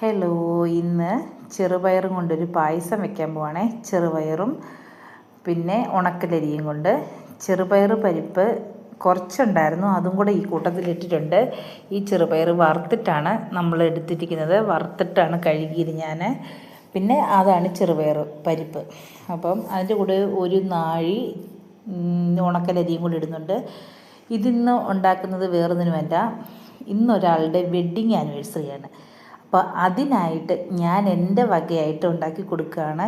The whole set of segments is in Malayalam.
ഹലോ, ഇന്ന് ചെറുപയറും കൊണ്ടൊരു പായസം വെക്കാൻ പോവാണേ. ചെറുപയറും പിന്നെ ഉണക്കലരിയും കൊണ്ട്. ചെറുപയർ പരിപ്പ് കുറച്ചുണ്ടായിരുന്നു, അതും കൂടെ ഈ കൂട്ടത്തിലിട്ടിട്ടുണ്ട്. ഈ ചെറുപയർ വറുത്തിട്ടാണ് നമ്മൾ എടുത്തിരിക്കുന്നത്, വറുത്തിട്ടാണ് കഴുകിയത് ഞാൻ. പിന്നെ അതാണ് ചെറുപയർ പരിപ്പ്. അപ്പം അതിൻ്റെ കൂടെ ഒരു നാഴി ഉണക്കലരിയും കൂടി ഇടുന്നുണ്ട്. ഇതിന്ന് ഉണ്ടാക്കുന്നത് വേറൊന്നിനുമല്ല, ഇന്നൊരാളുടെ വെഡ്ഡിങ് ആനിവേഴ്സറിയാണ്. അപ്പോൾ അതിനായിട്ട് ഞാൻ എൻ്റെ വകയായിട്ട് ഉണ്ടാക്കി കൊടുക്കുകയാണ്.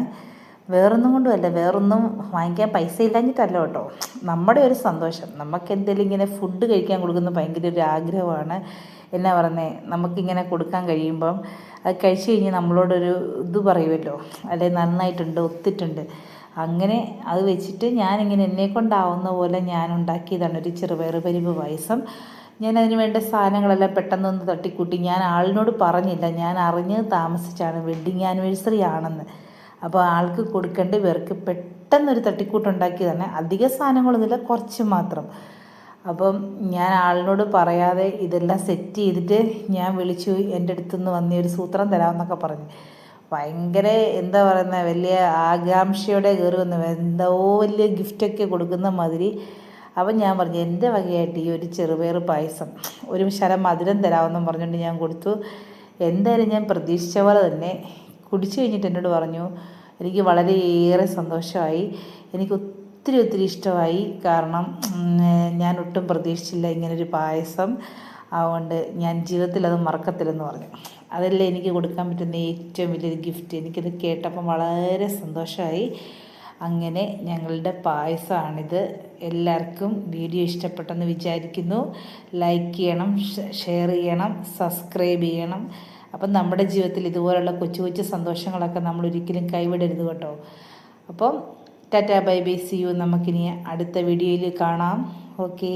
വേറൊന്നും കൊണ്ടുമല്ല, വേറൊന്നും വാങ്ങിക്കാൻ പൈസ ഇല്ലാഞ്ഞിട്ടല്ല കേട്ടോ. നമ്മുടെ ഒരു സന്തോഷം, നമുക്ക് എന്തെങ്കിലും ഇങ്ങനെ ഫുഡ് കഴിക്കാൻ കൊടുക്കുന്ന ഭയങ്കര ഒരു ആഗ്രഹമാണ്. എന്നാ പറയുന്നത്, നമുക്കിങ്ങനെ കൊടുക്കാൻ കഴിയുമ്പം അത് കഴിച്ച് കഴിഞ്ഞ് നമ്മളോടൊരു ഇത് പറയുമല്ലോ, അല്ലെ നന്നായിട്ടുണ്ട്, ഒത്തിട്ടുണ്ട്. അങ്ങനെ അത് വെച്ചിട്ട് ഞാനിങ്ങനെ എന്നെക്കൊണ്ടാവുന്ന പോലെ ഞാൻ ഉണ്ടാക്കിയതാണ് ഒരു ചെറുപയർ പരിപ്പ് പായസം. ഞാനതിന് വേണ്ട സാധനങ്ങളെല്ലാം പെട്ടെന്നൊന്ന് തട്ടിക്കൂട്ടി. ഞാൻ ആളിനോട് പറഞ്ഞില്ല, ഞാൻ അറിഞ്ഞത് താമസിച്ചാണ് വെഡ്ഡിങ് ആനിവേഴ്സറി ആണെന്ന്. അപ്പോൾ ആൾക്ക് കൊടുക്കേണ്ട പേർക്ക് പെട്ടെന്നൊരു തട്ടിക്കൂട്ടുണ്ടാക്കിയതാണ്. അധിക സാധനങ്ങളൊന്നുമില്ല, കുറച്ച് മാത്രം. അപ്പം ഞാൻ ആളിനോട് പറയാതെ ഇതെല്ലാം സെറ്റ് ചെയ്തിട്ട് ഞാൻ വിളിച്ചു, എൻ്റെ അടുത്തുനിന്ന് വന്ന ഒരു സൂത്രം തരാമെന്നൊക്കെ പറഞ്ഞു. ഭയങ്കര എന്താ പറയുന്നത്, വലിയ ആകാംക്ഷയോടെ കയറി വന്നു, എന്തോ വലിയ ഗിഫ്റ്റൊക്കെ കൊടുക്കുന്ന മാതിരി. അപ്പം ഞാൻ പറഞ്ഞു, എൻ്റെ വകയായിട്ട് ഈ ഒരു ചെറുപയർ പായസം ഒരു ശരം മധുരം തരാമെന്നും പറഞ്ഞുകൊണ്ട് ഞാൻ കൊടുത്തു. എന്തായാലും ഞാൻ പ്രതീക്ഷിച്ച പോലെ തന്നെ കുടിച്ചു കഴിഞ്ഞിട്ട് എന്നോട് പറഞ്ഞു, എനിക്ക് വളരെയേറെ സന്തോഷമായി, എനിക്ക് ഒത്തിരി ഇഷ്ടമായി. കാരണം ഞാൻ ഒട്ടും പ്രതീക്ഷിച്ചില്ല ഇങ്ങനൊരു പായസം. അതുകൊണ്ട് ഞാൻ ജീവിതത്തിൽ അത് മറക്കത്തില്ലെന്ന് പറഞ്ഞു. അതല്ലേ എനിക്ക് കൊടുക്കാൻ പറ്റുന്ന ഏറ്റവും വലിയൊരു ഗിഫ്റ്റ്. എനിക്കത് കേട്ടപ്പം വളരെ സന്തോഷമായി. അങ്ങനെ ഞങ്ങളുടെ പായസമാണിത്. എല്ലാവർക്കും വീഡിയോ ഇഷ്ടപ്പെട്ടെന്ന് വിചാരിക്കുന്നു. ലൈക്ക് ചെയ്യണം, ഷെയർ ചെയ്യണം, സബ്സ്ക്രൈബ് ചെയ്യണം. അപ്പം നമ്മുടെ ജീവിതത്തിൽ ഇതുപോലുള്ള കൊച്ചു കൊച്ചു സന്തോഷങ്ങളൊക്കെ നമ്മൾ ഒരിക്കലും കൈവിടരുത് കേട്ടോ. അപ്പം tata bye bye, see you. നമുക്കിനി അടുത്ത വീഡിയോയിൽ കാണാം. ഓക്കേ.